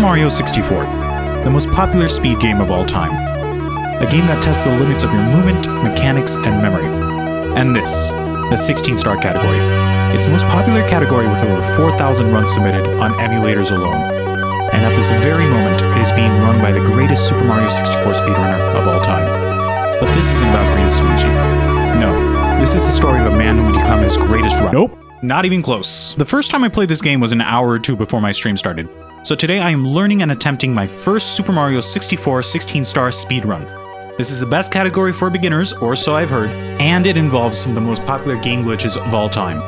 Mario 64, the most popular speed game of all time. A game that tests the limits of your movement, mechanics, and memory. And this, the 16-star category. It's the most popular category with over 4,000 runs submitted on emulators alone. And at this very moment, it is being run by the greatest Super Mario 64 speedrunner of all time. But this isn't about Green Luigi. No, this is the story of a man who would become his greatest runner. Nope, not even close. The first time I played this game was an hour or two before my stream started. So today I am learning and attempting my first Super Mario 64 16-star speedrun. This is the best category for beginners, or so I've heard, and it involves some of the most popular game glitches of all time.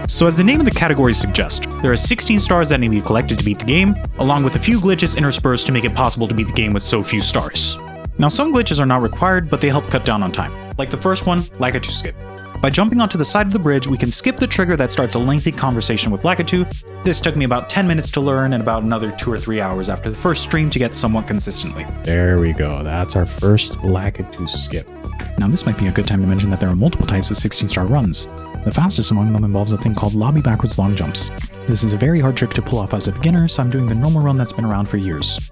So as the name of the category suggests, there are 16 stars that need to be collected to beat the game, along with a few glitches interspersed to make it possible to beat the game with so few stars. Now some glitches are not required, but they help cut down on time. Like the first one, Lakitu Skip. By jumping onto the side of the bridge, we can skip the trigger that starts a lengthy conversation with Lakitu. This took me about 10 minutes to learn and about another 2 or 3 hours after the first stream to get somewhat consistently. There we go, that's our first Lakitu Skip. Now this might be a good time to mention that there are multiple types of 16-star runs. The fastest among them involves a thing called lobby backwards long jumps. This is a very hard trick to pull off as a beginner, so I'm doing the normal run that's been around for years.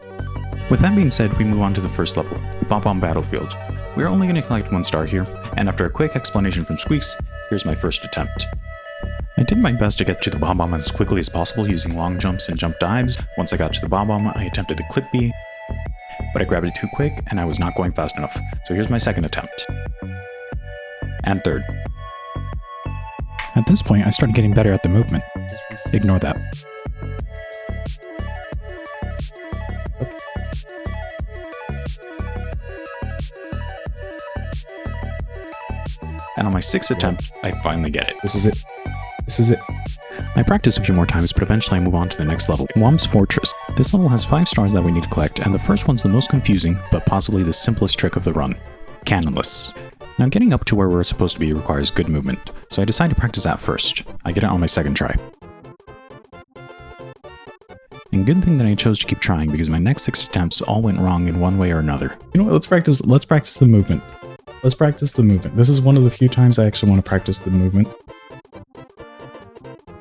With that being said, we move on to the first level, Bob-ombs Battlefield. We're only going to collect 1 star here, and after a quick explanation from Squeaks, here's my first attempt. I did my best to get to the Bob-omb as quickly as possible using long jumps and jump dives. Once I got to the Bob-omb, I attempted the clip B, but I grabbed it too quick and I was not going fast enough, so here's my second attempt. And third. At this point, I started getting better at the movement. Ignore that. And on my 6th attempt, I finally get it. This is it. This is it. I practice a few more times, but eventually I move on to the next level, Whomp's Fortress. This level has 5 stars that we need to collect, and the first one's the most confusing, but possibly the simplest trick of the run, Cannonless. Now getting up to where we're supposed to be requires good movement, so I decide to practice that first. I get it on my 2nd try. And good thing that I chose to keep trying, because my next 6 attempts all went wrong in one way or another. You know what, let's practice the movement. Let's practice the movement. This is one of the few times I actually want to practice the movement.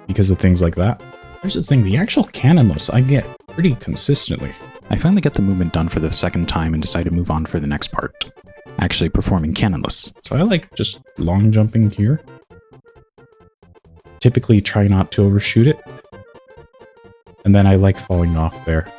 Because of things like that. Here's the thing, the actual Cannonless I get pretty consistently. I finally get the movement done for the 2nd time and decide to move on for the next part. Actually performing Cannonless. So I like just long jumping here. Typically try not to overshoot it. And then I like falling off there.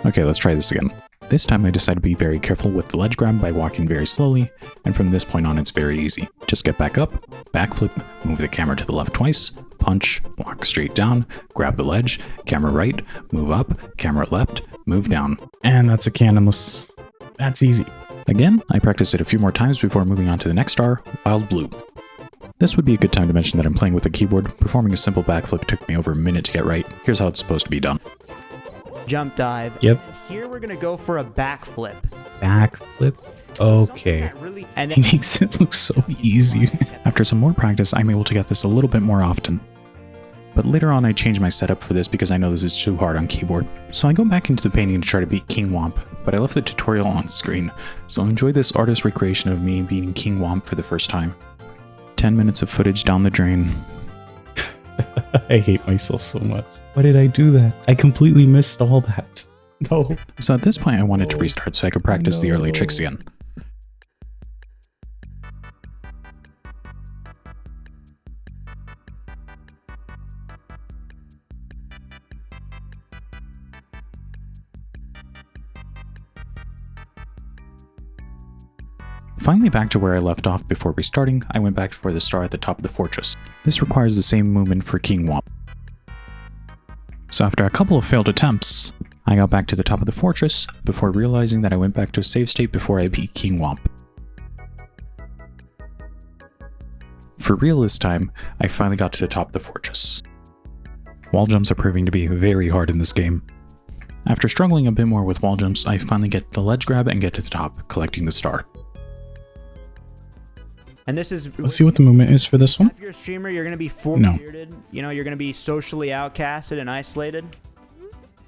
Okay, let's try this again. This time I decide to be very careful with the ledge grab by walking very slowly, and from this point on it's very easy. Just get back up, backflip, move the camera to the left twice, punch, walk straight down, grab the ledge, camera right, move up, camera left, move down. And that's a Cannonless. That's easy. Again, I practice it a few more times before moving on to the next star, Wild Blue. This would be a good time to mention that I'm playing with a keyboard. Performing a simple backflip took me over a minute to get right. Here's how it's supposed to be done. Jump dive. Yep. Here we're gonna go for a backflip. Backflip? Okay. And He makes it look so easy. After some more practice, I'm able to get this a little bit more often. But later on I changed my setup for this because I know this is too hard on keyboard. So I go back into the painting to try to beat King Whomp, but I left the tutorial on screen. So enjoy this artist recreation of me beating King Whomp for the first time. 10 minutes of footage down the drain. I hate myself so much. Why did I do that? I completely missed all that. No. So at this point I wanted to restart so I could practice the early tricks again. Finally back to where I left off before restarting, I went back for the star at the top of the fortress. This requires the same movement for King Whomp. So after a couple of failed attempts, I got back to the top of the fortress before realizing that I went back to a save state before I beat King Whomp. For real this time, I finally got to the top of the fortress. Wall jumps are proving to be very hard in this game. After struggling a bit more with wall jumps, I finally get the ledge grab and get to the top, collecting the star. And this is... Let's see what the movement is for this one. If you're a streamer, you're going to be bearded. You know, you're going to be socially outcasted and isolated.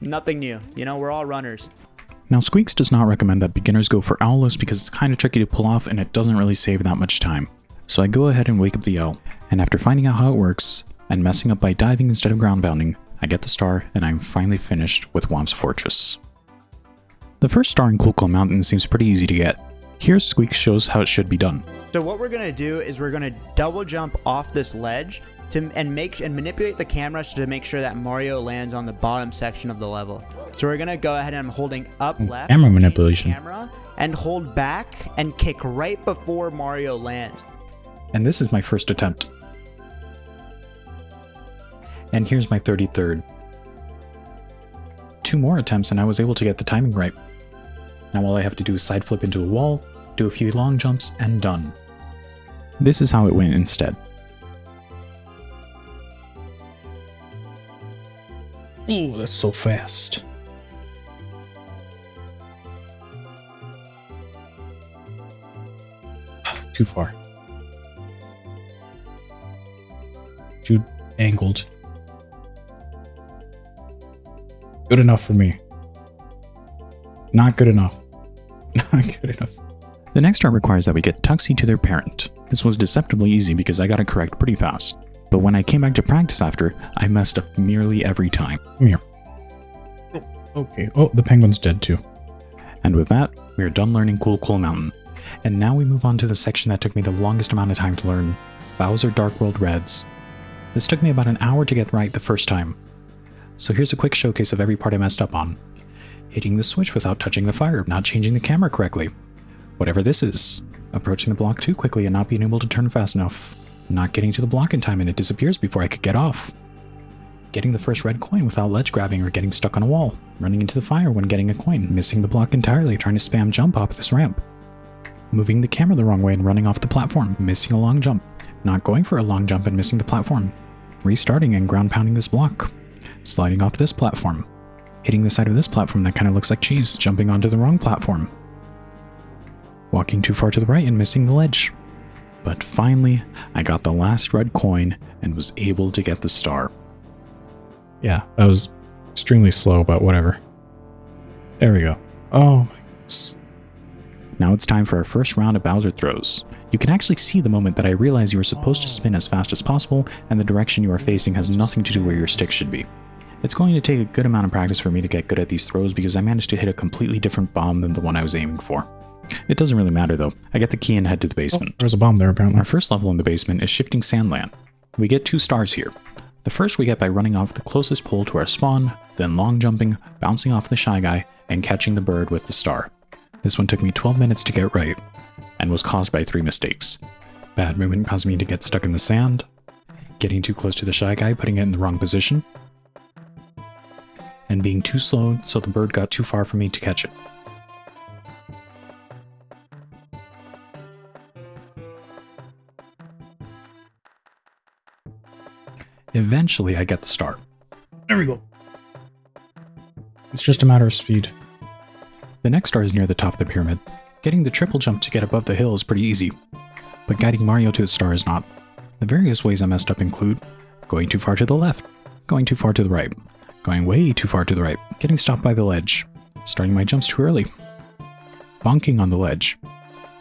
Nothing new. You know, we're all runners. Now, Squeaks does not recommend that beginners go for owlless because it's kind of tricky to pull off and it doesn't really save that much time. So I go ahead and wake up the owl, and after finding out how it works, and messing up by diving instead of ground bounding, I get the star, and I'm finally finished with Whomp's Fortress. The first star in Cool Cool Mountain seems pretty easy to get. Here, Squeak shows how it should be done. So what we're gonna do is we're gonna double jump off this ledge and manipulate the camera to make sure that Mario lands on the bottom section of the level. So we're gonna go ahead and I'm holding up left, camera manipulation, camera, and hold back and kick right before Mario lands. And this is my first attempt. And here's my 33rd. 2 more attempts and I was able to get the timing right. Now all I have to do is side flip into a wall, do a few long jumps, and done. This is how it went instead. Oh, that's so fast. Too far. Too angled. Good enough for me. Not good enough. Not good enough. The next star requires that we get Tuxie to their parent. This was deceptively easy because I got it correct pretty fast. But when I came back to practice after, I messed up nearly every time. Come here. Okay. Oh, the penguin's dead too. And with that, we are done learning Cool Cool Mountain. And now we move on to the section that took me the longest amount of time to learn, Bowser Dark World Reds. This took me about an hour to get right the first time. So here's a quick showcase of every part I messed up on. Hitting the switch without touching the fire, not changing the camera correctly. Whatever this is. Approaching the block too quickly and not being able to turn fast enough. Not getting to the block in time and it disappears before I could get off. Getting the first red coin without ledge grabbing or getting stuck on a wall. Running into the fire when getting a coin, missing the block entirely trying to spam jump off this ramp. Moving the camera the wrong way and running off the platform, missing a long jump. Not going for a long jump and missing the platform. Restarting and ground pounding this block. Sliding off this platform. Hitting the side of this platform that kind of looks like cheese, jumping onto the wrong platform. Walking too far to the right and missing the ledge. But finally, I got the last red coin and was able to get the star. Yeah, that was extremely slow, but whatever. There we go. Oh my goodness. Now it's time for our first round of Bowser throws. You can actually see the moment that I realize you are supposed to spin as fast as possible and the direction you are facing has nothing to do where your stick should be. It's going to take a good amount of practice for me to get good at these throws because I managed to hit a completely different bomb than the one I was aiming for. It doesn't really matter though. I get the key and head to the basement. Oh, there's a bomb there apparently. Our first level in the basement is Shifting Sandland. We get 2 stars here. The first we get by running off the closest pole to our spawn, then long jumping, bouncing off the Shy Guy, and catching the bird with the star. This one took me 12 minutes to get right, and was caused by 3 mistakes. Bad movement caused me to get stuck in the sand, getting too close to the Shy Guy, putting it in the wrong position, and being too slow so the bird got too far for me to catch it. Eventually, I get the star. There we go. It's just a matter of speed. The next star is near the top of the pyramid. Getting the triple jump to get above the hill is pretty easy, but guiding Mario to the star is not. The various ways I messed up include going too far to the left, going too far to the right, going way too far to the right, getting stopped by the ledge, starting my jumps too early, bonking on the ledge,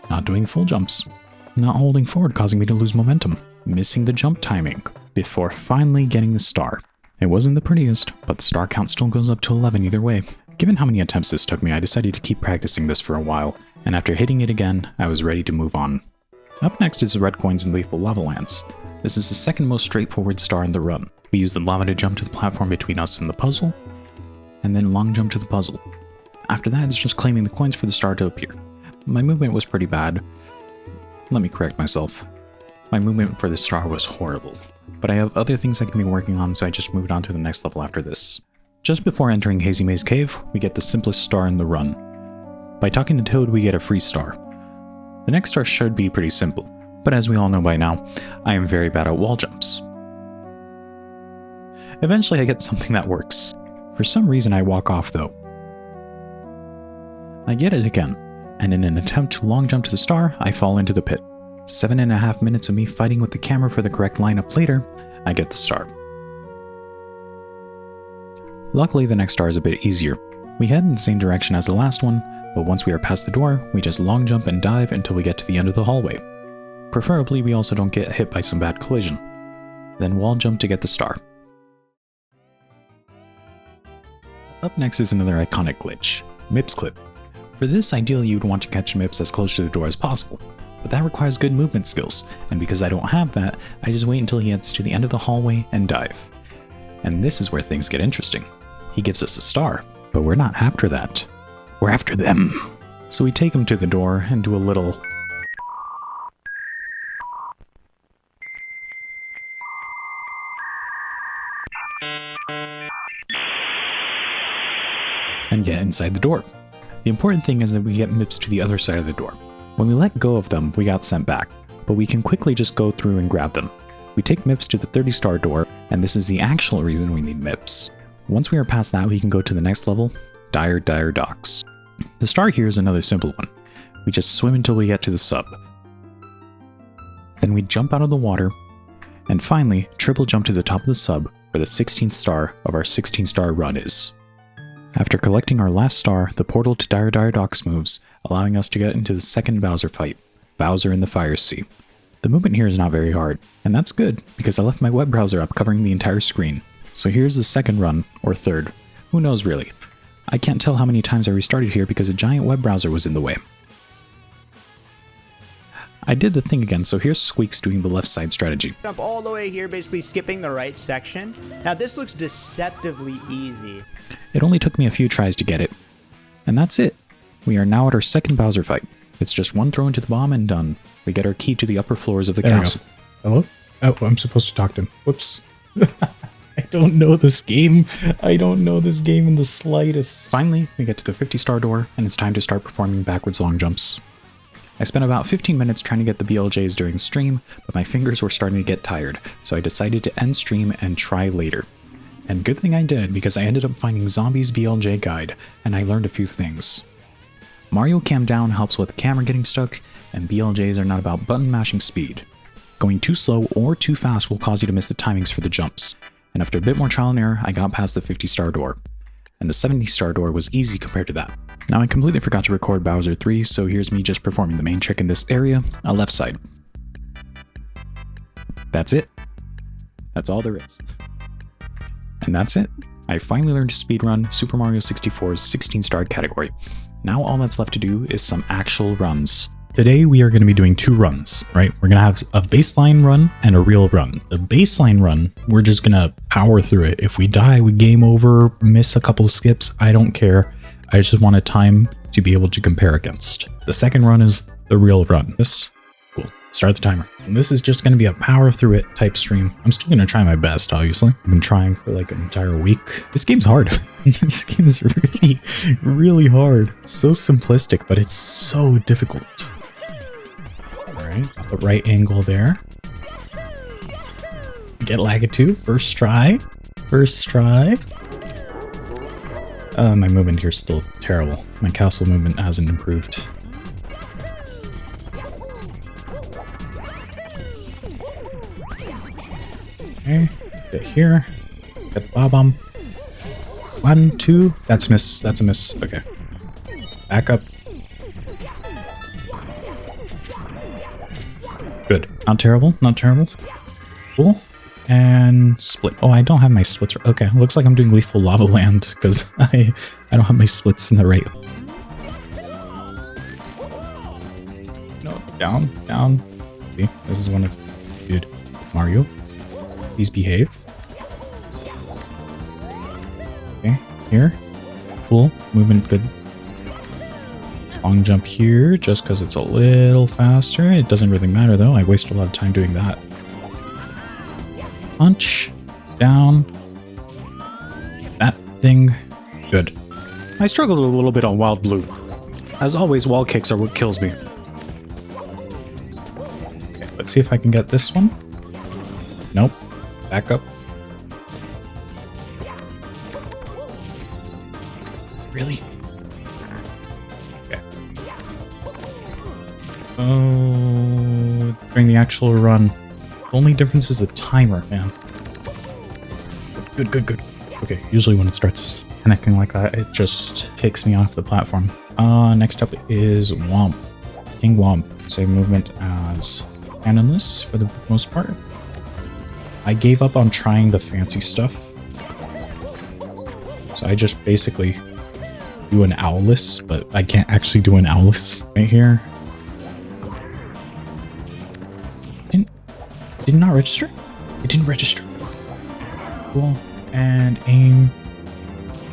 not doing full jumps, not holding forward causing me to lose momentum, missing the jump timing, before finally getting the star. It wasn't the prettiest, but the star count still goes up to 11 either way. Given how many attempts this took me, I decided to keep practicing this for a while, and after hitting it again, I was ready to move on. Up next is the red coins and lethal lava lands. This is the second most straightforward star in the run. We use the lava to jump to the platform between us and the puzzle, and then long jump to the puzzle. After that, it's just claiming the coins for the star to appear. My movement was pretty bad. Let me correct myself. My movement for the star was horrible. But I have other things I can be working on, so I just moved on to the next level after this. Just before entering Hazy Maze Cave, we get the simplest star in the run. By talking to Toad, we get a free star. The next star should be pretty simple, but as we all know by now, I am very bad at wall jumps. Eventually I get something that works. For some reason I walk off though. I get it again, and in an attempt to long jump to the star, I fall into the pit. 7.5 minutes of me fighting with the camera for the correct lineup later, I get the star. Luckily, the next star is a bit easier. We head in the same direction as the last one, but once we are past the door, we just long jump and dive until we get to the end of the hallway. Preferably, we also don't get hit by some bad collision. Then wall jump to get the star. Up next is another iconic glitch, MIPS clip. For this, ideally you'd want to catch MIPS as close to the door as possible, but that requires good movement skills, and because I don't have that, I just wait until he gets to the end of the hallway and dive. And this is where things get interesting. He gives us a star, but we're not after that. We're after them. So we take him to the door and do a little... and get inside the door. The important thing is that we get MIPS to the other side of the door. When we let go of them, we got sent back, but we can quickly just go through and grab them. We take MIPS to the 30-star door, and this is the actual reason we need MIPS. Once we are past that, we can go to the next level, Dire Docks. The star here is another simple one. We just swim until we get to the sub. Then we jump out of the water, and finally, triple jump to the top of the sub, where the 16th star of our 16-star run is. After collecting our last star, the portal to Dire Docks moves, allowing us to get into the second Bowser fight, Bowser in the Fire Sea. The movement here is not very hard, and that's good, because I left my web browser up covering the entire screen. So here's the second run, or third. Who knows really? I can't tell how many times I restarted here because a giant web browser was in the way. I did the thing again, so here's Squeaks doing the left side strategy. Jump all the way here, basically skipping the right section. Now this looks deceptively easy. It only took me a few tries to get it. And that's it. We are now at our second Bowser fight. It's just one throw into the bomb and done. We get our key to the upper floors of the castle. Hello? Oh, I'm supposed to talk to him. Whoops. I don't know this game. I don't know this game in the slightest. Finally, we get to the 50-star door, and it's time to start performing backwards long jumps. I spent about 15 minutes trying to get the BLJs during stream, but my fingers were starting to get tired, so I decided to end stream and try later. And good thing I did, because I ended up finding Zombie's BLJ guide, and I learned a few things. Mario Cam Down helps with the camera getting stuck, and BLJs are not about button mashing speed. Going too slow or too fast will cause you to miss the timings for the jumps. And after a bit more trial and error, I got past the 50-star door. And the 70-star door was easy compared to that. Now I completely forgot to record Bowser 3, so here's me just performing the main trick in this area, a left side. That's it. That's all there is. And that's it. I finally learned to speedrun Super Mario 64's 16-star category. Now all that's left to do is some actual runs. Today we are going to be doing two runs, right? We're going to have a baseline run and a real run. The baseline run, we're just going to power through it. If we die, we game over, miss a couple of skips, I don't care. I just want a time to be able to compare against. The second run is the real run. This, cool. Start the timer. And this is just going to be a power through it type stream. I'm still going to try my best, obviously. I've been trying for like an entire week. This game's hard. This game is really, really hard. It's so simplistic, but it's so difficult. Alright, got the right angle there. Get Lakitu, first try. First try. My movement here is still terrible. My castle movement hasn't improved. Okay, get here. Get the Bob-omb. 1, 2. That's miss. That's a miss. Okay. Back up. Good. Not terrible. Not terrible. Cool. And split. Oh, I don't have my splits. Okay, looks like I'm doing Lethal Lava Land because I don't have my splits in the right. No, down, down. See, this is one of, dude, Mario. Please behave. Okay, here. Cool. Movement good. Long jump here just because it's a little faster. It doesn't really matter though. I waste a lot of time doing that. Punch. Down. That thing. Good. I struggled a little bit on Wild Blue. As always, wall kicks are what kills me. Okay, let's see if I can get this one. Nope. Back up. Really? Okay. Oh, during the actual run. The only difference is the timer, man. Good, good, good. Okay, usually when it starts connecting like that, it just kicks me off the platform. Next up is Whomp. King Whomp. Same movement as Canonless for the most part. I gave up on trying the fancy stuff. So I just basically do an owlless, but I can't actually do an owlless right here. Did not register? It didn't register. Cool. And aim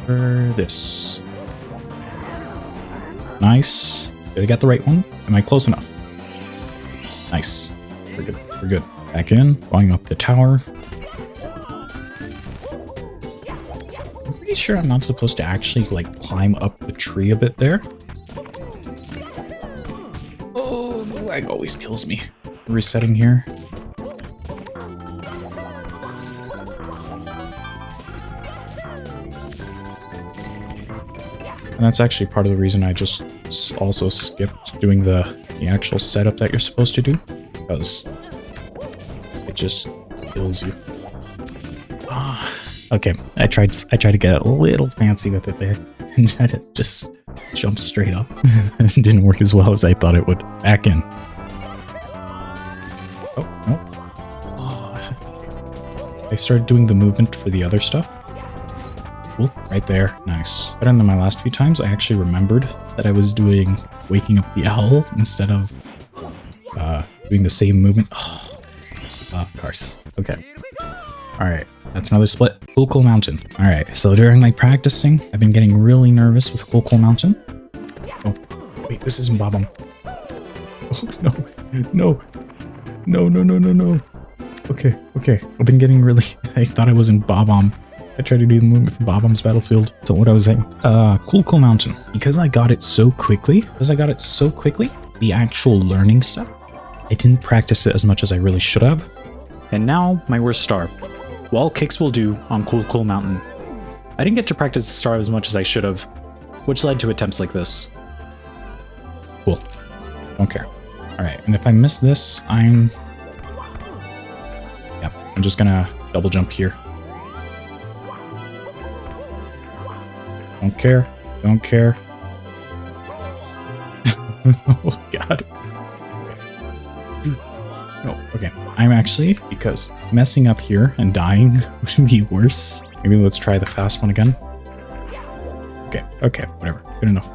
for this. Nice. Did I get the right one? Am I close enough? Nice. We're good. We're good. Back in. Going up the tower. I'm pretty sure I'm not supposed to actually like climb up the tree a bit there. Oh, the lag always kills me. Resetting here. And that's actually part of the reason I just also skipped doing the actual setup that you're supposed to do, because it just kills you. Okay, I tried to get a little fancy with it there and tried to just jump straight up. It didn't work as well as I thought it would. Back in. Oh, no. I started doing the movement for the other stuff. Cool, right there. Nice. Better than my last few times. I actually remembered that I was doing waking up the owl instead of doing the same movement. Oh, of course. Okay. All right. That's another split. Cool Mountain. All right. So during my practicing, I've been getting really nervous with Cool Mountain. Oh, wait. This isn't Bob-omb. Oh, no. No. Okay. I've been getting really... I thought I was in Bob-omb. I tried to do the movement for Bob-ombs Battlefield. So what I was saying, Cool Mountain. Because I got it so quickly, the actual learning stuff, I didn't practice it as much as I really should have. And now, my worst star. Wall kicks will do on Cool Mountain. I didn't get to practice the star as much as I should have, which led to attempts like this. Cool. Don't care. Alright, and if I miss this, I'm just gonna double jump here. Don't care. Oh god. No, okay. I'm actually, because messing up here and dying would be worse. Maybe let's try the fast one again. Okay, whatever. Good enough.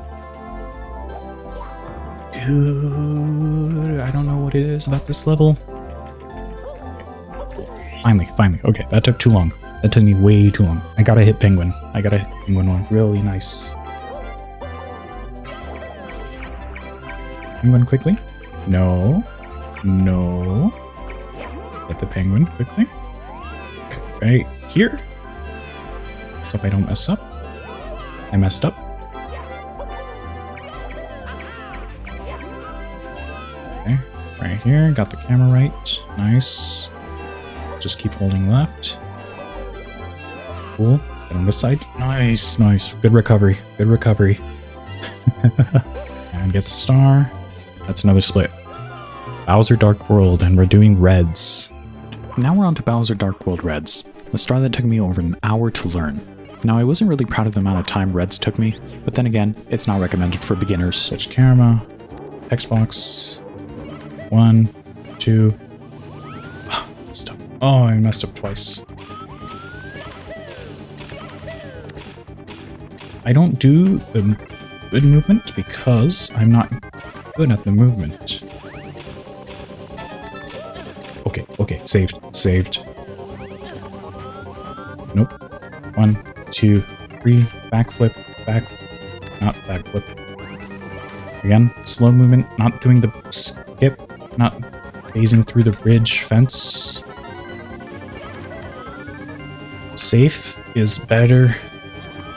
Dude, I don't know what it is about this level. Finally. Okay, that took too long. That took me way too long. I gotta hit Penguin. One. Really nice. Penguin quickly. No. Get the Penguin quickly. Right here. So if I don't mess up. I messed up. Okay. Right here. Got the camera right. Nice. Just keep holding left. Cool. Get on this side. Nice. Good recovery. And get the star. That's another split. Bowser Dark World, and we're doing reds. Now we're on to Bowser Dark World Reds, the star that took me over an hour to learn. Now I wasn't really proud of the amount of time reds took me, but then again, it's not recommended for beginners. Switch camera. Xbox. 1, 2. Stop. Oh, I messed up twice. I don't do the good movement because I'm not good at the movement. Okay, saved. Nope. 1, 2, 3, backflip, not backflip. Again, slow movement, not doing the skip, not phasing through the bridge fence. Safe is better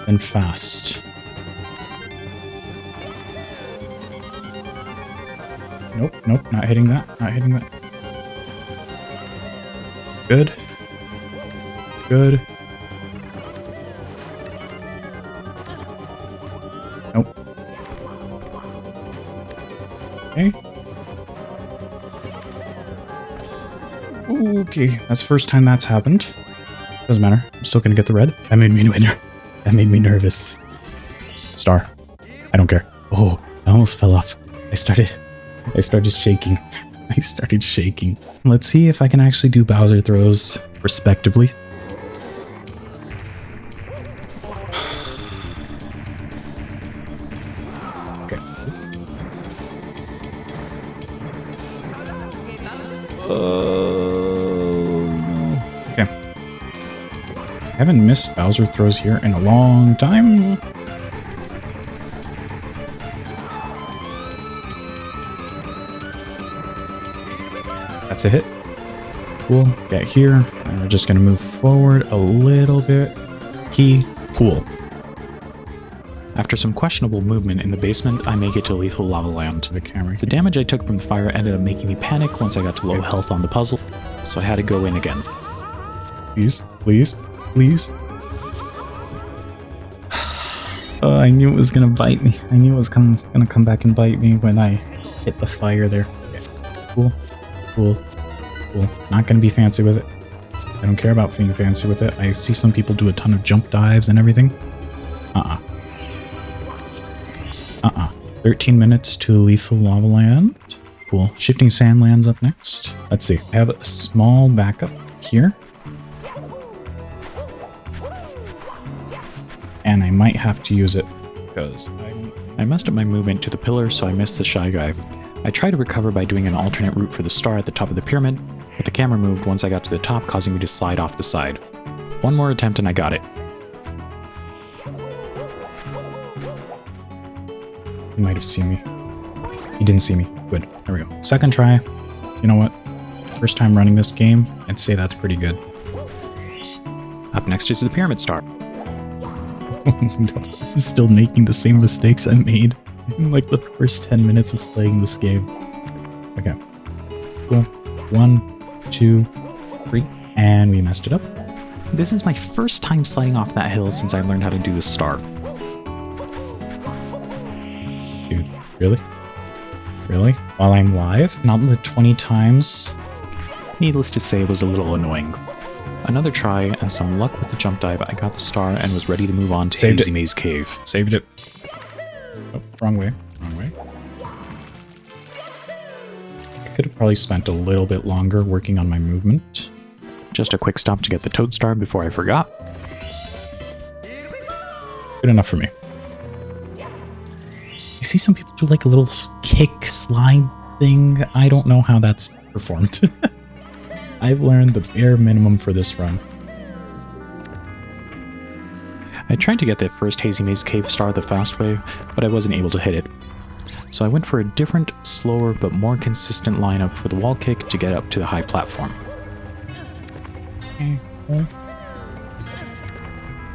than fast. Nope, not hitting that. Good. Nope. Okay, that's the first time that's happened. Doesn't matter. I'm still gonna get the red. That made me nervous. Star. I don't care. Oh, I almost fell off. I started shaking. Let's see if I can actually do Bowser throws respectably. Oh, no. Okay. I haven't missed Bowser throws here in a long time. That's a hit. Cool. Get here. And we're just going to move forward a little bit. Key. Cool. After some questionable movement in the basement, I make it to Lethal Lava Land. The damage I took from the fire ended up making me panic once I got to low health on the puzzle, so I had to go in again. Please, please, please. Oh, I knew it was gonna bite me. I knew it was gonna come back and bite me when I hit the fire there. Okay. Cool, cool, cool. Not gonna be fancy with it. I don't care about being fancy with it. I see some people do a ton of jump dives and everything. 13 minutes to Lethal Lava Land. Cool. Shifting Sand lands up next. Let's see. I have a small backup here. And I might have to use it because I messed up my movement to the pillar, so I missed the Shy Guy. I tried to recover by doing an alternate route for the star at the top of the pyramid, but the camera moved once I got to the top, causing me to slide off the side. One more attempt and I got it. He might have seen me. He didn't see me. Good. There we go. Second try. You know what? First time running this game, I'd say that's pretty good. Up next is the Pyramid Star. I'm still making the same mistakes I made in like the first 10 minutes of playing this game. Okay. Cool. 1, 2, 3. And we messed it up. This is my first time sliding off that hill since I learned how to do the star. Dude, really? Really? While I'm live? Not the 20 times? Needless to say, it was a little annoying. Another try and some luck with the jump dive, I got the star and was ready to move on to Hazy Maze Cave. Saved it. Oh, wrong way. Wrong way. I could have probably spent a little bit longer working on my movement. Just a quick stop to get the Toad Star before I forgot. Good enough for me. I see some people do like a little kick slide thing. I don't know how that's performed. I've learned the bare minimum for this run. I tried to get that first Hazy Maze Cave star the fast way, but I wasn't able to hit it. So I went for a different, slower, but more consistent lineup for the wall kick to get up to the high platform. Okay, cool.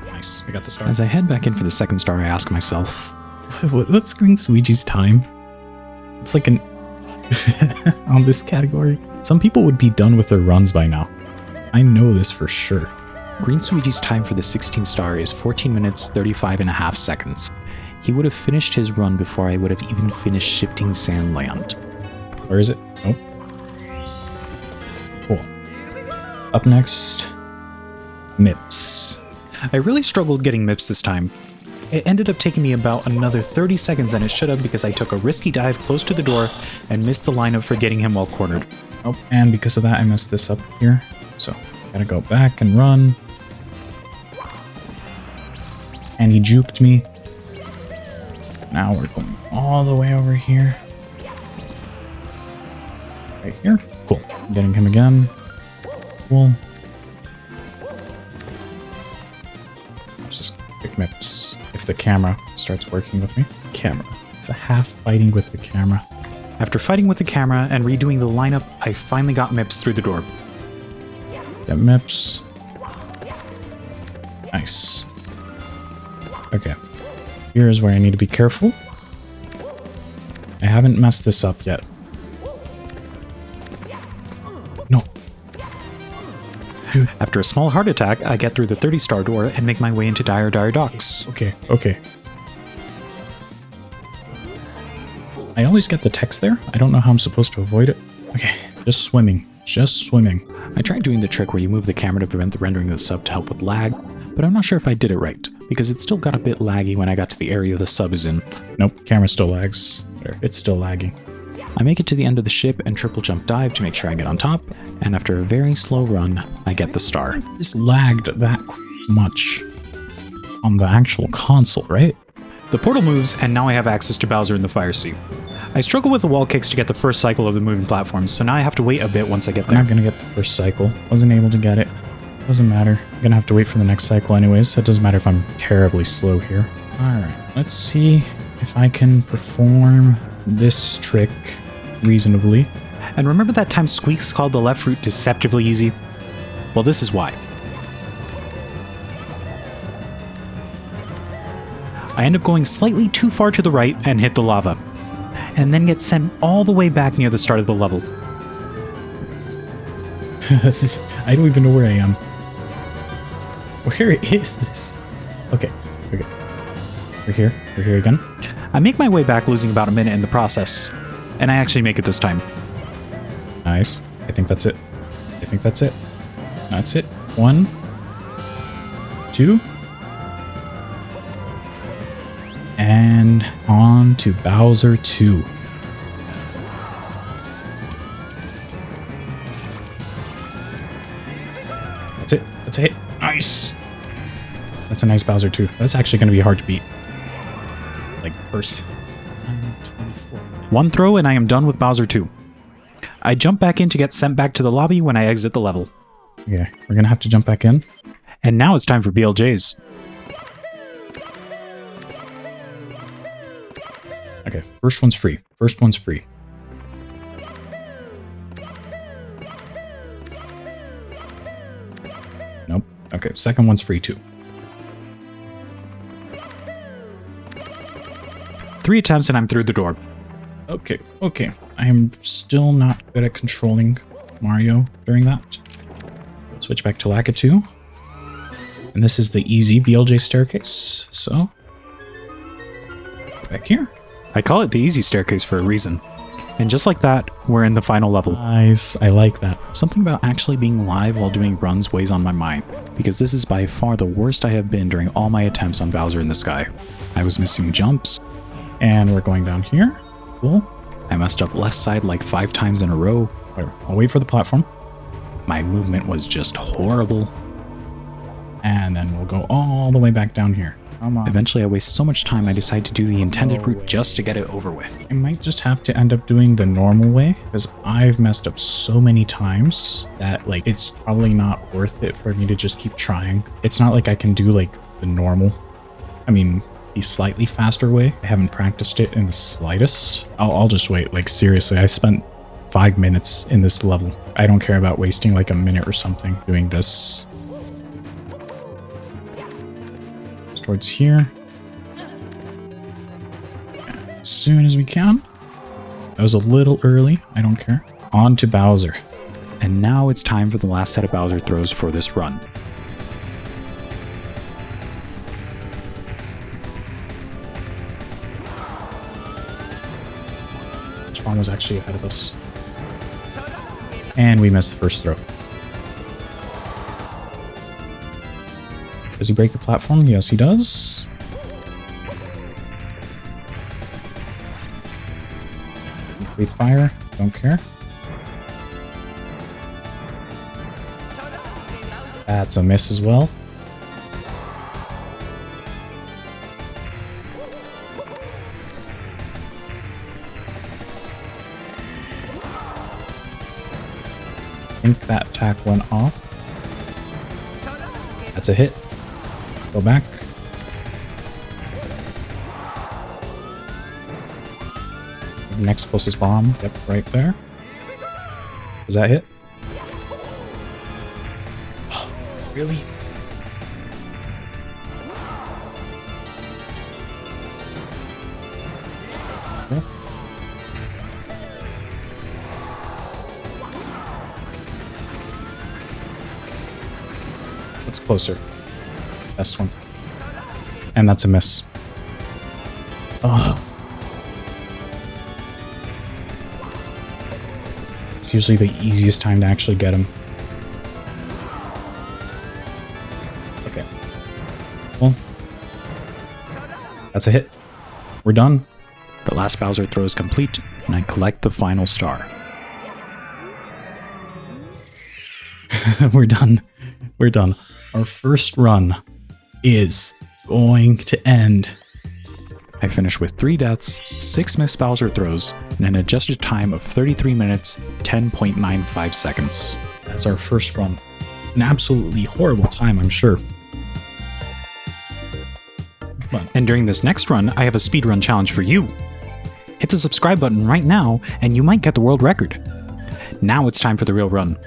Nice, I got the star. As I head back in for the second star, I ask myself, what's Green Suiji's time? It's like an... on this category. Some people would be done with their runs by now. I know this for sure. Green Suiji's time for the 16th star is 14 minutes 35.5 seconds. He would have finished his run before I would have even finished Shifting Sand Land. Where is it? Oh. Cool. Up next, MIPS. I really struggled getting MIPS this time. It ended up taking me about another 30 seconds than it should have because I took a risky dive close to the door and missed the lineup for getting him while cornered. Oh, and because of that I messed this up here. So, gotta go back and run. And he juked me. Now we're going all the way over here. Right here. Cool. Getting him again. Cool. Let's just pick MIPS. If the camera starts working with me. Camera. It's a half fighting with the camera. After fighting with the camera and redoing the lineup, I finally got MIPS through the door. Get MIPS. Nice. Okay. Here's where I need to be careful. I haven't messed this up yet. No. Dude. After a small heart attack, I get through the 30-star door and make my way into Dire Docks. Okay, okay. I always get the text there. I don't know how I'm supposed to avoid it. Okay, just swimming. Just swimming. I tried doing the trick where you move the camera to prevent the rendering of the sub to help with lag, but I'm not sure if I did it right, because it still got a bit laggy when I got to the area the sub is in. Nope, camera still lags. It's still lagging. I make it to the end of the ship and triple jump dive to make sure I get on top, and after a very slow run, I get the star. This lagged that much on the actual console, right? The portal moves, and now I have access to Bowser in the Fire Sea. I struggle with the wall kicks to get the first cycle of the moving platforms, so now I have to wait a bit once I get there. I'm not gonna get the first cycle. Wasn't able to get it. Doesn't matter. I'm gonna have to wait for the next cycle anyways, so it doesn't matter if I'm terribly slow here. Alright, let's see if I can perform this trick reasonably. And remember that time Squeaks called the left route deceptively easy? Well, this is why. I end up going slightly too far to the right and hit the lava, and then get sent all the way back near the start of the level. I don't even know where I am. Where is this? Okay. We're here again. I make my way back, losing about a minute in the process, and I actually make it this time. Nice. I think that's it. That's it. 1, 2. And on to Bowser 2. That's it. That's a hit. Nice. That's a nice Bowser 2. That's actually going to be hard to beat. Like first. 24. One throw and I am done with Bowser 2. I jump back in to get sent back to the lobby when I exit the level. Okay, we're going to have to jump back in. And now it's time for BLJs. Okay, first one's free. Nope. Okay, second one's free too. 3 attempts and I'm through the door. Okay. I am still not good at controlling Mario during that. Switch back to Lakitu. And this is the easy BLJ staircase. So, back here. I call it the easy staircase for a reason. And just like that, we're in the final level. Nice. I like that. Something about actually being live while doing runs weighs on my mind, because this is by far the worst I have been during all my attempts on Bowser in the Sky. I was missing jumps. And we're going down here. Cool. I messed up left side like 5 times in a row. Whatever. I'll wait for the platform. My movement was just horrible. And then we'll go all the way back down here. Come on. Eventually I waste so much time I decide to do the intended route just to get it over with. I might just have to end up doing the normal way, because I've messed up so many times that like it's probably not worth it for me to just keep trying. It's not like I can do like the normal, the slightly faster way. I haven't practiced it in the slightest. I'll just wait. Like seriously, I spent 5 minutes in this level. I don't care about wasting like a minute or something doing this. Towards here. As soon as we can. That was a little early. I don't care. On to Bowser. And now it's time for the last set of Bowser throws for this run. Spawn was actually ahead of us. And we missed the first throw. Does he break the platform? Yes, he does. Breathe fire. Don't care. That's a miss as well. I think that attack went off. That's a hit. Go back. Next closest bomb. Yep, right there. Does that hit? Oh, really? Okay. What's closer? Best one. And that's a miss. Oh. It's usually the easiest time to actually get him. Okay. Well, that's a hit. We're done. The last Bowser throw is complete, and I collect the final star. We're done. We're done. Our first run is going to end I finished with 3 deaths, 6 missed Bowser throws, and an adjusted time of 33 minutes, 10.95 seconds. That's our first run. An absolutely horrible time, I'm sure. And during this next run, I have a speedrun challenge for you. Hit the subscribe button right now, and you might get the world record. Now it's time for the real run.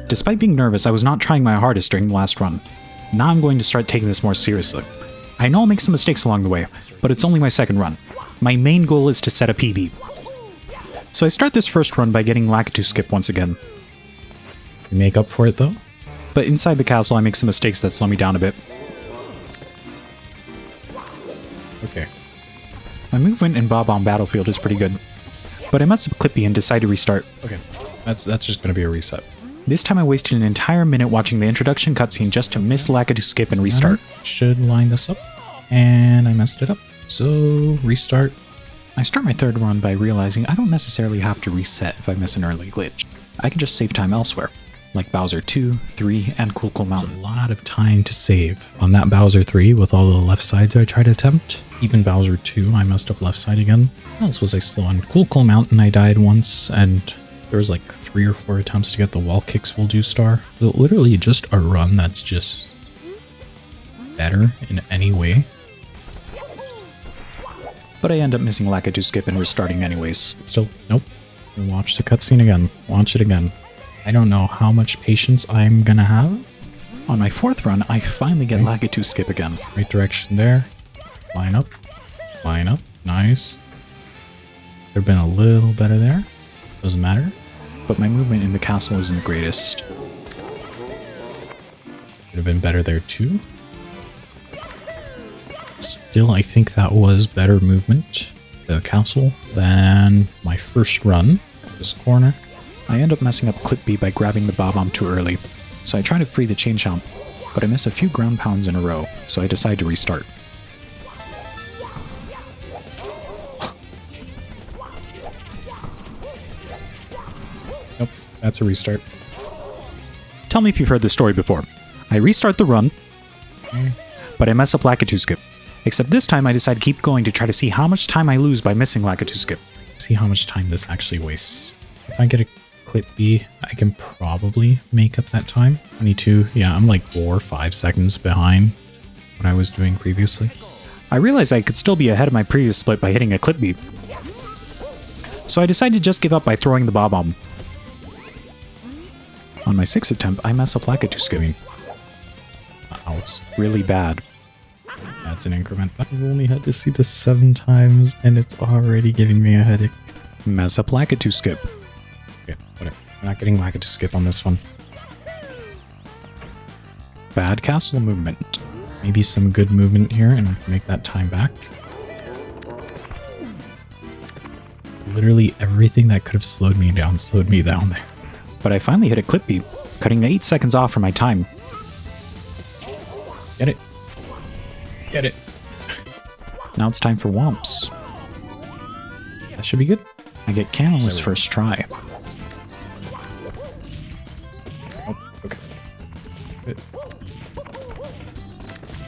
Despite being nervous, I was not trying my hardest during the last run. Now I'm going to start taking this more seriously. I know I'll make some mistakes along the way, but it's only my second run. My main goal is to set a PB. So I start this first run by getting Lakitu Skip once again. You make up for it though? But inside the castle I make some mistakes that slow me down a bit. Okay. My movement in Bob-omb Battlefield is pretty good. But I messed up Clippy and decide to restart. Okay. That's just gonna be a reset. This time I wasted an entire minute watching the introduction cutscene just to miss Lakitu Skip and restart. Should line this up. And I messed it up. So, restart. I start my third run by realizing I don't necessarily have to reset if I miss an early glitch. I can just save time elsewhere, like Bowser 2, 3, and Cool Mountain. There's a lot of time to save on that Bowser 3 with all the left sides I tried to attempt. Even Bowser 2, I messed up left side again. What else was I slow on? Cool Mountain, I died once, and there was like 3 or 4 attempts to get the wall kicks will do star. So literally just a run that's just better in any way. But I end up missing Lakitu Skip and restarting anyways. Still, nope. Watch the cutscene again. Watch it again. I don't know how much patience I'm gonna have. On my fourth run, I finally get Lakitu Skip again. Right direction there. Line up. Line up. Nice. Could have been a little better there. Doesn't matter. But my movement in the castle isn't the greatest. Could have been better there too. Still, I think that was better movement to the castle than my first run. This corner. I end up messing up Clip B by grabbing the Bob-omb too early. So I try to free the chain jump, but I miss a few ground pounds in a row, so I decide to restart. Nope, that's a restart. Tell me if you've heard this story before. I restart the run, but I mess up Lakitu Skip. Except this time I decide to keep going to try to see how much time I lose by missing Lakitu Skip. See how much time this actually wastes. If I get a Clip B, I can probably make up that time. 22, yeah, I'm like 4 or 5 seconds behind what I was doing previously. I realized I could still be ahead of my previous split by hitting a Clip B. So I decided to just give up by throwing the Bob-omb. On my 6th attempt, I mess up Lakitu Skip. Wow, it's really bad. That's an increment. I've only had to see this 7 times and it's already giving me a headache. Mess up Lakitu Skip. Okay, whatever. I'm not getting Lakitu Skip on this one. Bad castle movement. Maybe some good movement here and make that time back. Literally everything that could have slowed me down there. But I finally hit a Clip B, cutting 8 seconds off from my time. Get it. Get it. Now it's time for Whomps. That should be good. I get Canal's first try. Oh, okay. Good.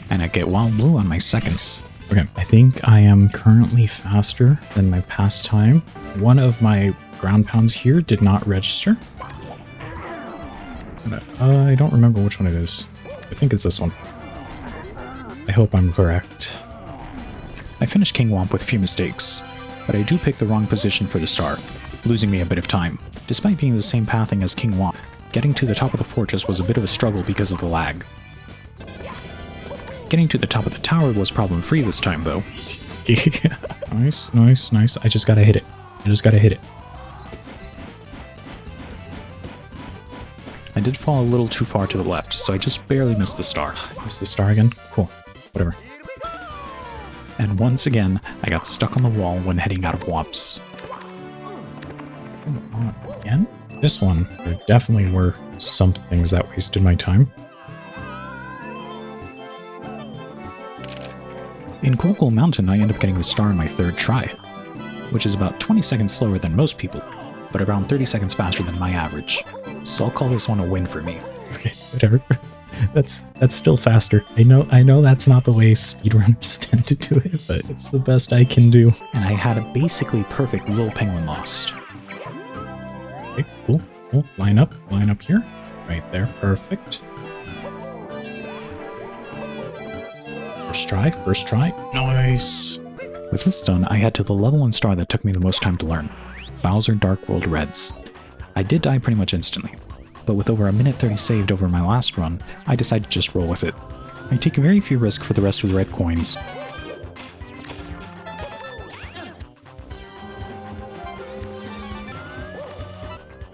And I get Wild Blue on my second. Okay, I think I am currently faster than my past time. One of my ground pounds here did not register. I don't remember which one it is. I think it's this one. I hope I'm correct. I finished King Whomp with few mistakes, but I do pick the wrong position for the star, losing me a bit of time. Despite being the same pathing as King Whomp, getting to the top of the fortress was a bit of a struggle because of the lag. Getting to the top of the tower was problem-free this time, though. Nice, nice, nice. I just gotta hit it. I just gotta hit it. I did fall a little too far to the left, so I just barely missed the star. Missed the star again? Cool. Whatever. And once again, I got stuck on the wall when heading out of Whomps. Again? This one, there definitely were some things that wasted my time. In Cool Mountain, I end up getting the star in my 3rd try, which is about 20 seconds slower than most people, but around 30 seconds faster than my average. So I'll call this one a win for me. Okay, whatever. That's still faster. I know that's not the way speedrunners tend to do it, but it's the best I can do. And I had a basically perfect little penguin lost. Okay, cool. Line up here. Right there, perfect. First try. Nice. With this done, I head to the level and star that took me the most time to learn. Bowser Dark World Reds. I did die pretty much instantly, but with over 1:30 saved over my last run, I decided to just roll with it. I take very few risks for the rest of the red coins.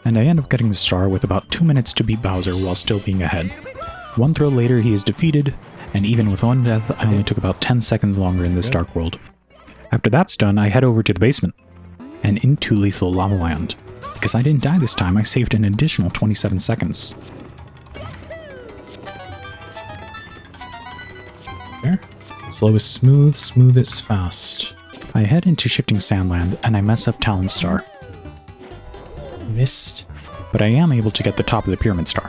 And I end up getting the star with about 2 minutes to beat Bowser while still being ahead. One throw later he is defeated, and even with one death, I only took about 10 seconds longer in this Dark World. After that's done, I head over to the basement, and into Lethal Lava Land. Because I didn't die this time, I saved an additional 27 seconds. There. Slow is smooth, smooth is fast. I head into Shifting Sandland, and I mess up Talon Star. Missed. But I am able to get the top of the Pyramid Star.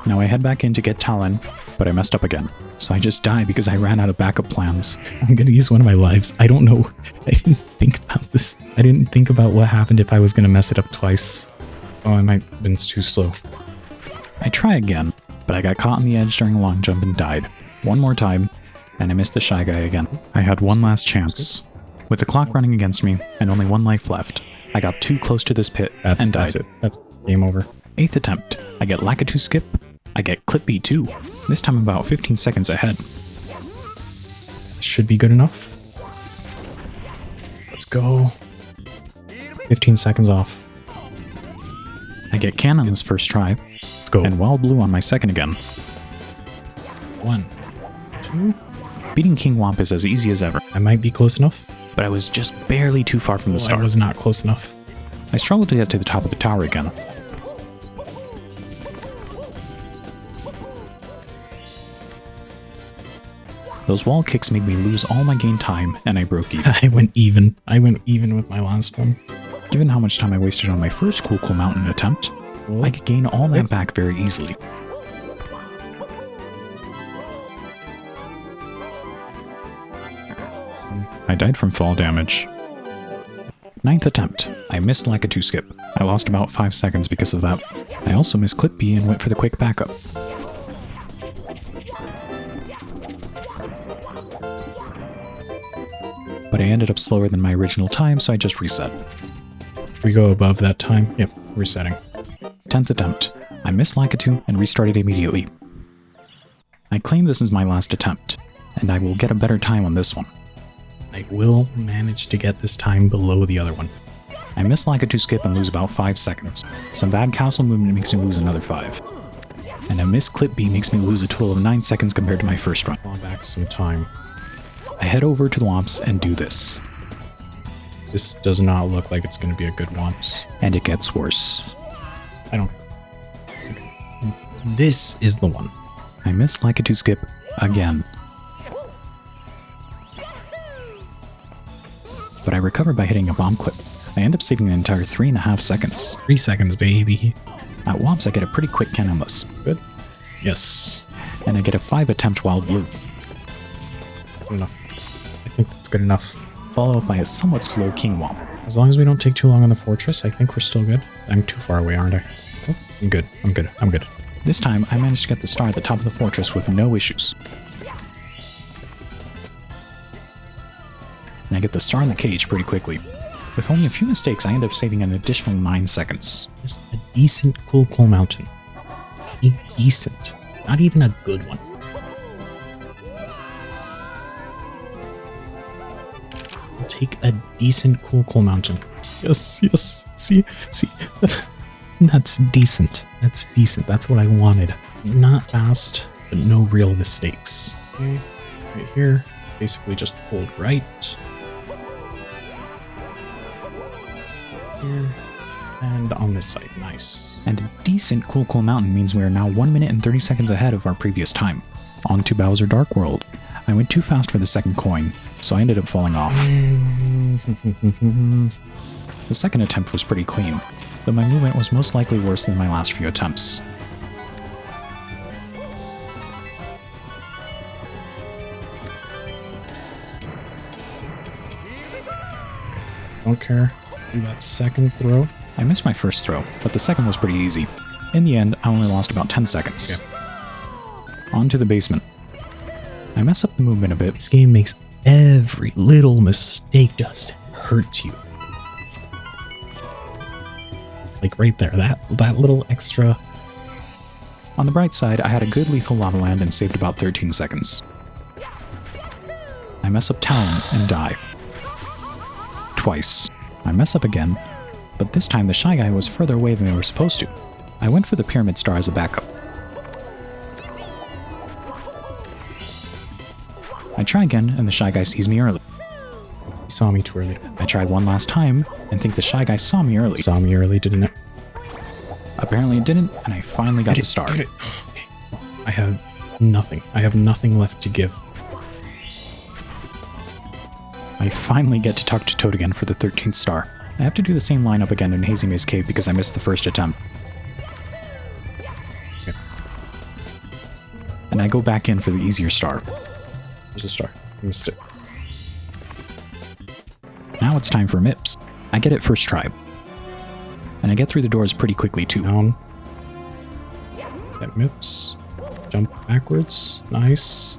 Now I head back in to get Talon, but I messed up again. So I just die because I ran out of backup plans. I'm gonna use one of my lives. I don't know. I didn't think about this. I didn't think about what happened if I was gonna mess it up twice. Oh, I might have been too slow. I try again, but I got caught on the edge during a long jump and died. One more time, and I missed the Shy Guy again. I had one last chance. With the clock running against me, and only one life left, I got too close to this pit and died. That's it. That's game over. 8th attempt, I get Lakitu Skip. I get Clip B too, this time about 15 seconds ahead. Should be good enough. Let's go. 15 seconds off. I get Can on this first try. Let's go. And Wild Blue on my second again. 1, 2. Beating King Whomp is as easy as ever, I might be close enough. but I was just barely too far from the start. I was not close enough. I struggled to get to the top of the tower again. Those wall kicks made me lose all my game time, and I broke even. I went even with my last one. Given how much time I wasted on my first Cool Mountain attempt, I could gain all that back very easily. I died from fall damage. 9th attempt. I missed Lakitu Skip. I lost about 5 seconds because of that. I also missed Clip B and went for the quick backup. But I ended up slower than my original time, so I just reset. We go above that time? Yep, resetting. 10th attempt. I missed Lakitu and restarted immediately. I claim this is my last attempt, and I will get a better time on this one. I will manage to get this time below the other one. I miss Lakitu Skip and lose about 5 seconds. Some bad castle movement makes me lose another 5. And a missed Clip B makes me lose a total of 9 seconds compared to my first run. Fall back some time. I head over to the Whomps and do this. This does not look like it's going to be a good Whomps. And it gets worse. I don't... This is the one. I miss Lakitu Skip again. But I recover by hitting a bomb clip. I end up saving an entire 3.5 seconds. 3 seconds, baby. At Whomps, I get a pretty quick cannon list. Good. Yes. And I get a 5 attempt Wild Blue. Good enough. I think that's good enough. Followed up by a somewhat slow King Whomp. As long as we don't take too long on the fortress, I think we're still good. I'm too far away, aren't I? Oh, I'm good. I'm good. I'm good. This time, I managed to get the star at the top of the fortress with no issues. And I get the star in the cage pretty quickly. With only a few mistakes, I end up saving an additional 9 seconds. Just a decent Cool Mountain. A decent. Not even a good one. I'll take a decent Cool Mountain. Yes, yes. See. That's decent. That's decent. That's what I wanted. Not fast, but no real mistakes. Okay, right here. Basically just hold right. Here. And on this side. Nice. And a decent Cool Mountain means we are now 1 minute and 30 seconds ahead of our previous time. On to Bowser Dark World. I went too fast for the second coin, so I ended up falling off. The second attempt was pretty clean. though my movement was most likely worse than my last few attempts. Don't care. Do that second throw. I missed my first throw, but the second was pretty easy. In the end, I only lost about 10 seconds. On to the basement. I mess up the movement a bit. This game makes every little mistake just hurt you. Like right there, that little extra. On the bright side, I had a good lethal lava land and saved about 13 seconds. I mess up Talon and die. Twice. I mess up again, but this time the Shy Guy was further away than they were supposed to. I went for the Pyramid Star as a backup. I try again, and the Shy Guy sees me early. He saw me too early. I tried one last time, and think the Shy Guy saw me early. Saw me early, didn't it? Apparently it didn't, and I finally got the star. Okay. I have nothing. I have nothing left to give. I finally get to talk to Toad again for the 13th star. I have to do the same lineup again in Hazy Maze Cave because I missed the first attempt. Okay. And I go back in for the easier star. There's a star. I missed it. Now it's time for MIPS. I get it first try. And I get through the doors pretty quickly too. Down. Get MIPS. Jump backwards. Nice.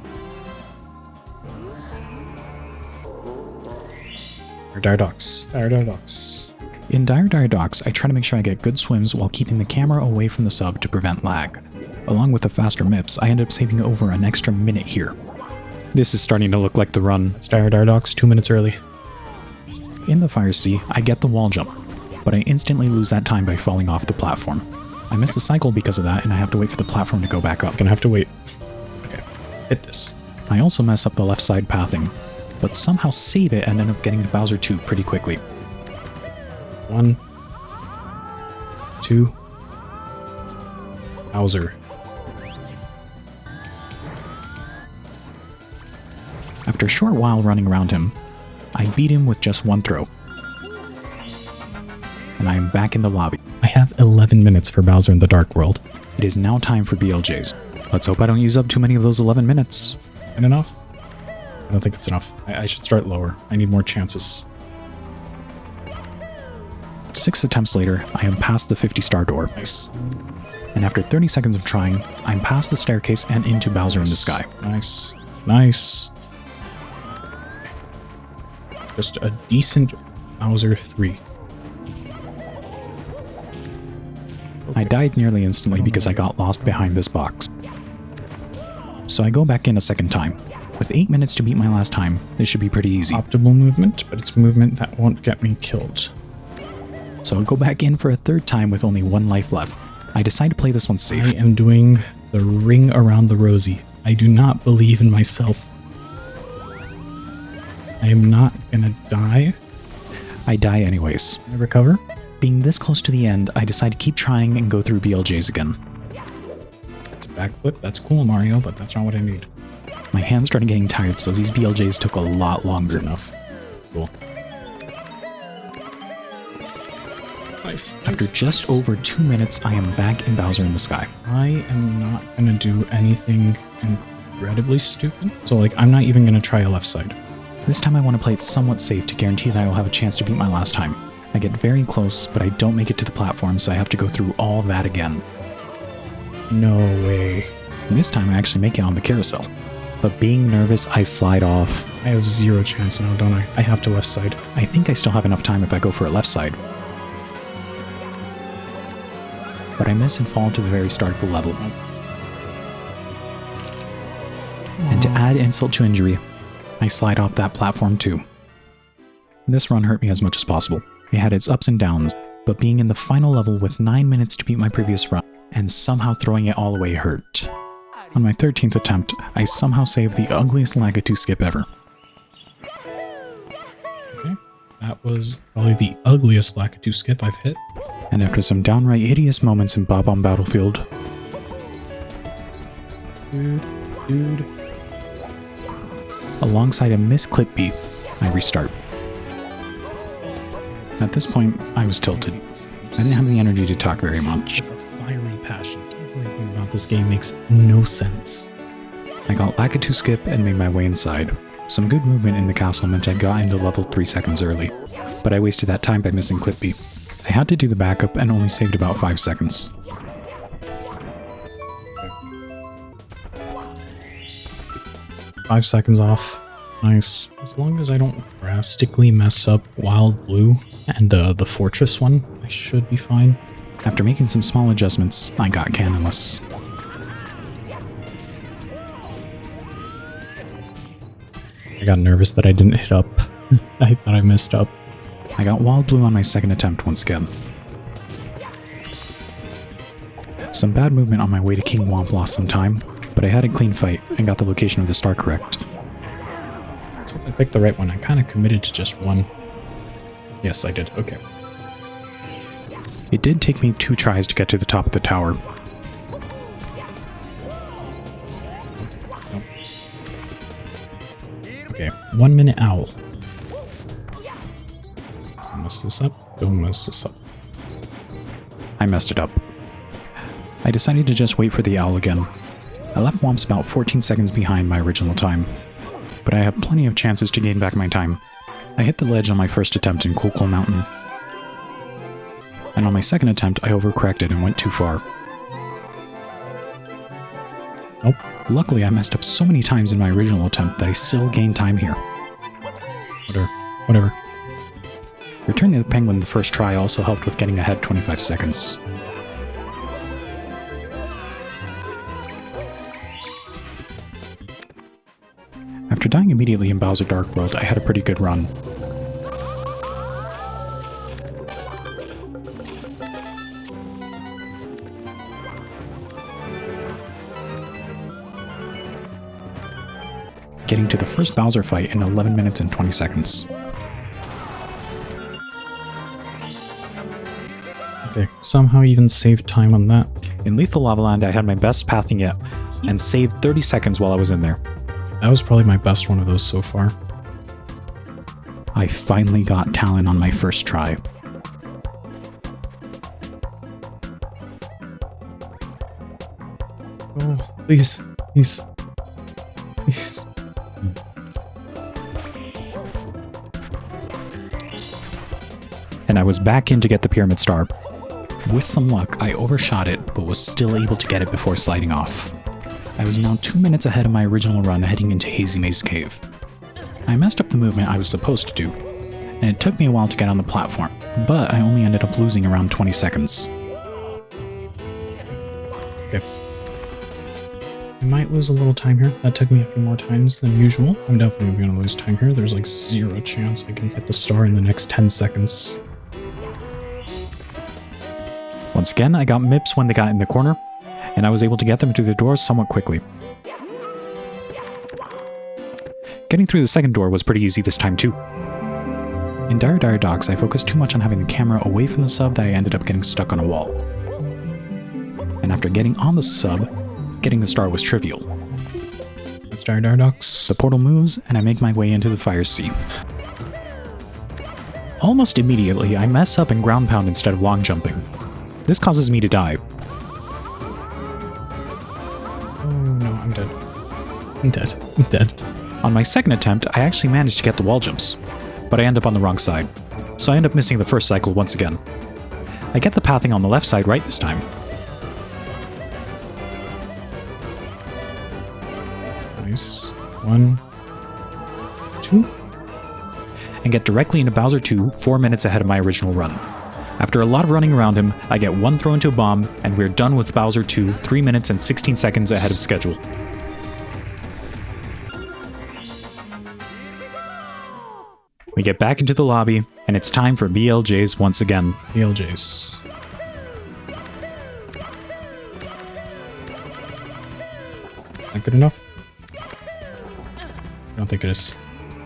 Dire Docks. In Dire Docks, I try to make sure I get good swims while keeping the camera away from the sub to prevent lag. Along with the faster MIPS, I end up saving over an extra minute here. This is starting to look like the run. It's Dire Docks, 2 minutes early. In the Fire Sea, I get the wall jump, but I instantly lose that time by falling off the platform. I miss the cycle because of that, and I have to wait for the platform to go back up. Gonna have to wait. Okay, hit this. I also mess up the left side pathing, but somehow save it and end up getting to Bowser 2 pretty quickly. 1, 2, Bowser. After a short while running around him, I beat him with just one throw. And I am back in the lobby. I have 11 minutes for Bowser in the Dark World. It is now time for BLJs. Let's hope I don't use up too many of those 11 minutes. And enough? I don't think it's enough. I should start lower. I need more chances. 6 attempts later, I am past the 50-star door. Nice. And after 30 seconds of trying, I'm past the staircase and into Bowser in the sky. Nice. Nice. Just a decent Bowser 3. I died nearly instantly because I got lost behind this box. So I go back in a second time. With 8 minutes to beat my last time, this should be pretty easy. Optimal movement, but it's movement that won't get me killed. So I go back in for a third time with only 1 life left. I decide to play this one safe. I am doing the ring around the rosy. I do not believe in myself. I am not gonna die. I die anyways. Can I recover? Being this close to the end, I decide to keep trying and go through BLJs again. It's a backflip. That's cool, Mario, but that's not what I need. My hands started getting tired, so these BLJs took a lot longer. That's enough. Cool. Nice. After just over 2 minutes, I am back in Bowser in the sky. I am not gonna do anything incredibly stupid. So, like, I'm not even gonna try a left side. This time I want to play it somewhat safe to guarantee that I will have a chance to beat my last time. I get very close, but I don't make it to the platform, so I have to go through all that again. No way. And this time I actually make it on the carousel. But being nervous, I slide off. I have 0 chance now, don't I? I have to left side. I think I still have enough time if I go for a left side. But I miss and fall to the very start of the level. And to add insult to injury, I slide off that platform too. This run hurt me as much as possible. It had its ups and downs, but being in the final level with 9 minutes to beat my previous run, and somehow throwing it all away hurt. On my 13th attempt, I somehow saved the ugliest Lakitu Skip ever. Okay, that was probably the ugliest Lakitu Skip I've hit. And after some downright hideous moments in Bob-ombs Battlefield, Dude. alongside a missed clip beat, I restart. At this point, I was tilted. I didn't have the energy to talk very much. With a fiery passion, everything about this game makes no sense. I got Lakitu Skip and made my way inside. Some good movement in the castle meant I got into level 3 seconds early, but I wasted that time by missing Clippy. I had to do the backup and only saved about 5 seconds. Okay. 5 seconds off. Nice. As long as I don't drastically mess up Wild Blue and the Fortress one, I should be fine. After making some small adjustments, I got cannonless. I got nervous that I didn't hit up. I thought I messed up. I got Wild Blue on my second attempt once again. Some bad movement on my way to King Whomp lost some time, but I had a clean fight and got the location of the star correct. So I picked the right one. I kind of committed to just one. Yes, I did. Okay. It did take me 2 tries to get to the top of the tower. Nope. Okay, 1 minute owl. Don't mess this up. Don't mess this up. I messed it up. I decided to just wait for the owl again. I left Whomps about 14 seconds behind my original time, but I have plenty of chances to gain back my time. I hit the ledge on my first attempt in Cool Mountain, and on my second attempt I overcorrected and went too far. Nope. Luckily I messed up so many times in my original attempt that I still gained time here. Whatever. Returning the penguin the first try also helped with getting ahead 25 seconds. After dying immediately in Bowser Dark World, I had a pretty good run. Getting to the first Bowser fight in 11 minutes and 20 seconds. Okay, somehow even saved time on that. In Lethal Lava Land, I had my best pathing yet, and saved 30 seconds while I was in there. That was probably my best one of those so far. I finally got Talon on my first try. Oh, please. And I was back in to get the Pyramid Star. With some luck, I overshot it, but was still able to get it before sliding off. I was now 2 minutes ahead of my original run heading into Hazy Maze Cave. I messed up the movement I was supposed to do, and it took me a while to get on the platform, but I only ended up losing around 20 seconds. Okay. I might lose a little time here. That took me a few more times than usual. I'm definitely going to lose time here. There's like 0 chance I can get the star in the next 10 seconds. Once again, I got MIPS when they got in the corner, and I was able to get them through the doors somewhat quickly. Getting through the second door was pretty easy this time too. In Dire Dire Docks, I focused too much on having the camera away from the sub that I ended up getting stuck on a wall. And after getting on the sub, getting the star was trivial. That's Dire Dire Docks. The portal moves, and I make my way into the fire sea. Almost immediately, I mess up and ground pound instead of long jumping. This causes me to die. Oh no, I'm dead. I'm dead. On my second attempt, I actually managed to get the wall jumps, but I end up on the wrong side, so I end up missing the first cycle once again. I get the pathing on the left side right this time. Nice. 1, 2. And get directly into Bowser 2, 4 minutes ahead of my original run. After a lot of running around him, I get one throw into a bomb, and we're done with Bowser 2, 3 minutes and 16 seconds ahead of schedule. We get back into the lobby, and it's time for BLJs once again. BLJs. Not good enough? I don't think it is.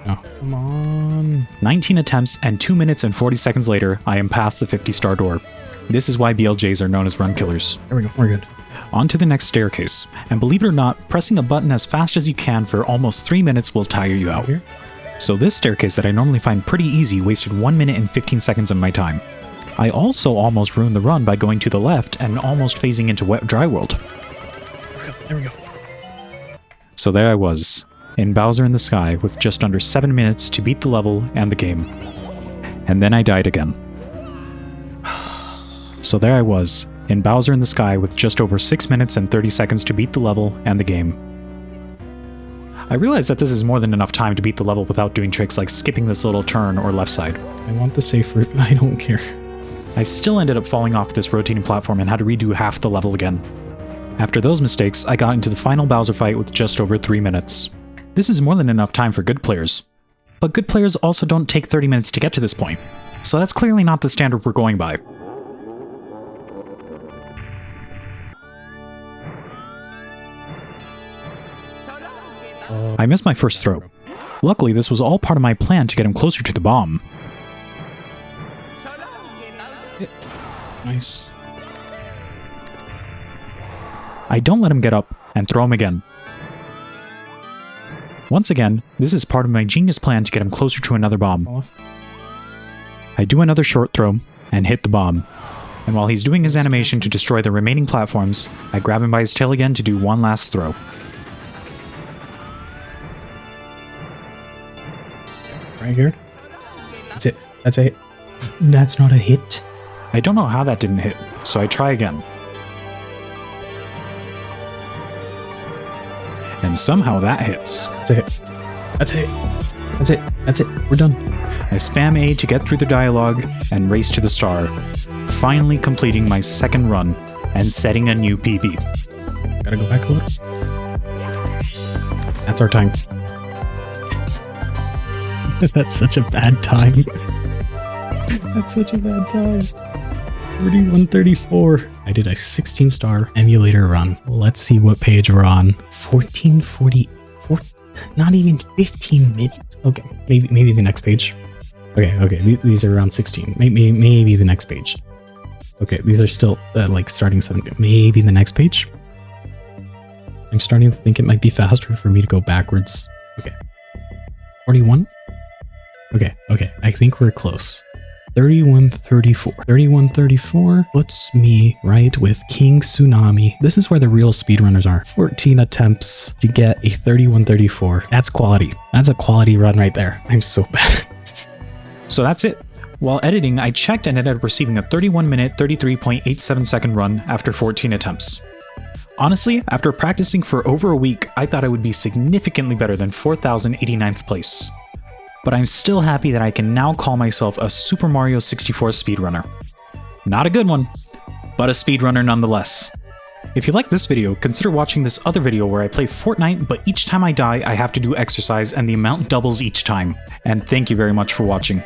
No. Come on. 19 attempts and 2 minutes and 40 seconds later, I am past the 50-star door. This is why BLJs are known as run killers. There we go, we're good. On to the next staircase. And believe it or not, pressing a button as fast as you can for almost 3 minutes will tire you out. So this staircase that I normally find pretty easy wasted 1 minute and 15 seconds of my time. I also almost ruined the run by going to the left and almost phasing into wet dry world. There we go. So there I was, in Bowser in the Sky with just under 7 minutes to beat the level and the game. And then I died again. So there I was, in Bowser in the Sky with just over 6 minutes and 30 seconds to beat the level and the game. I realize that this is more than enough time to beat the level without doing tricks like skipping this little turn or left side. I want the safe route. I don't care. I still ended up falling off this rotating platform and had to redo half the level again. After those mistakes, I got into the final Bowser fight with just over 3 minutes. This is more than enough time for good players. But good players also don't take 30 minutes to get to this point, so that's clearly not the standard we're going by. I missed my first throw. Luckily, this was all part of my plan to get him closer to the bomb. Nice. I don't let him get up and throw him again. Once again, this is part of my genius plan to get him closer to another bomb. Off. I do another short throw and hit the bomb. And while he's doing his animation to destroy the remaining platforms, I grab him by his tail again to do one last throw. Right here. That's it. That's a hit. That's not a hit. I don't know how that didn't hit, so I try again. And somehow that hits. That's a hit. That's a hit. That's it. That's it. We're done. I spam A to get through the dialogue and race to the star, finally completing my second run and setting a new PB. Gotta go back a little. That's our time. That's such a bad time. That's such a bad time. 31:34. I did a 16-star emulator run. Let's see what page we're on. 1444. Not even 15 minutes. Okay, maybe the next page. Okay. These are around 16. Maybe the next page. Okay, these are still like starting 7. Maybe the next page. I'm starting to think it might be faster for me to go backwards. Okay. 41. Okay. I think we're close. 31:34. 31:34 puts me right with King Tsunami. This is where the real speedrunners are. 14 attempts to get a 31:34. That's quality. That's a quality run right there. I'm so bad. So that's it. While editing, I checked and ended up receiving a 31-minute, 33.87-second run after 14 attempts. Honestly, after practicing for over a week, I thought I would be significantly better than 4,089th place. But I'm still happy that I can now call myself a Super Mario 64 speedrunner. Not a good one, but a speedrunner nonetheless. If you like this video, consider watching this other video where I play Fortnite, but each time I die, I have to do exercise and the amount doubles each time. And thank you very much for watching.